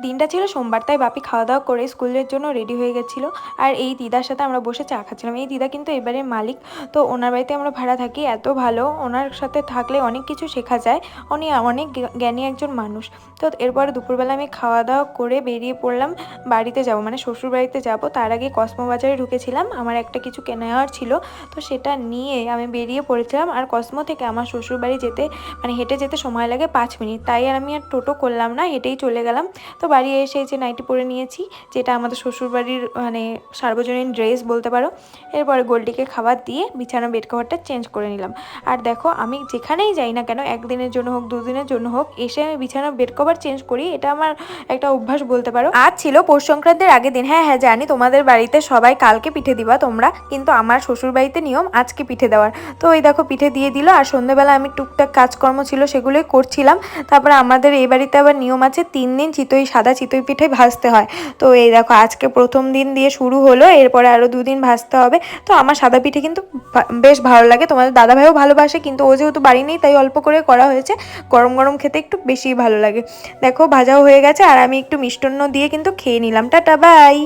দিনটা ছিল সোমবার, তাই বাপি খাওয়া দাওয়া করে স্কুলের জন্য রেডি হয়ে গেছিলো। আর এই দিদার সাথে আমরা বসে চা খাচ্ছিলাম। এই দিদা কিন্তু এবারে মালিক, তো ওনার বাড়িতে আমরা ভাড়া থাকি। এত ভালো, ওনার সাথে থাকলে অনেক কিছু শেখা যায়। উনি অনেক জ্ঞানী একজন মানুষ। তো এরপরে দুপুরবেলা আমি খাওয়া দাওয়া করে বেরিয়ে পড়লাম বাড়িতে যাব, মানে শ্বশুর বাড়িতে যাব। তার আগে কসমো বাজারে ঢুকেছিলাম, আমার একটা কিছু কেনার ছিল, তো সেটা নিয়ে আমি বেরিয়ে পড়েছিলাম। আর কসমো থেকে আমার শ্বশুর বাড়ি যেতে, মানে হেঁটে যেতে সময় লাগে 5 মিনিট, তাই আর আমি আর টোটো করলাম না, হেঁটেই চলে গেলাম। তো বাড়ি এসে যে নাইটি পরে নিয়েছি, যেটা আমাদের শ্বশুরবাড়ির মানে সার্বজনীন ড্রেস বলতে পারো। এরপরে গোল্ডিকে খাবার দিয়ে বিছানা বেড কভারটা চেঞ্জ করে নিলাম। আর দেখো, আমি যেখানেই যাই না কেন, একদিনের জন্য হোক দুদিনের জন্য হোক, এসে আমি বিছানা বেড কভার চেঞ্জ করি। এটা আমার একটা অভ্যাস বলতে পারো। আজ ছিল পৌষ সংক্রান্তির আগের দিন। হ্যাঁ হ্যাঁ জানি, তোমাদের বাড়িতে সবাই কালকে পিঠে দিবা তোমরা, কিন্তু আমার শ্বশুর বাড়িতে নিয়ম আজকে পিঠে দেওয়ার। তো ওই দেখো পিঠে দিয়ে দিল। আর সন্ধ্যেবেলা আমি টুকটাক কাজকর্ম ছিল সেগুলোই করছিলাম। তারপরে আমাদের এই বাড়িতে আবার নিয়ম আছে 3 দিন সাদা চিতই পিঠে ভাজতে হয়। তো এই দেখো আজকে প্রথম দিন দিয়ে শুরু হলো, এরপরে আরও 2 দিন ভাজতে হবে। তো আমার সাদা পিঠে কিন্তু বেশ ভালো লাগে, তোমাদের দাদাভাইও ভালোবাসে, কিন্তু ও যেহেতু বাড়ি নেই তাই অল্প করে করা হয়েছে। গরম গরম খেতে একটু বেশি ভালো লাগে। দেখো ভাজাও হয়ে গেছে, আর আমি একটু মিষ্টান্ন দিয়ে কিন্তু খেয়ে নিলাম। Tata bye.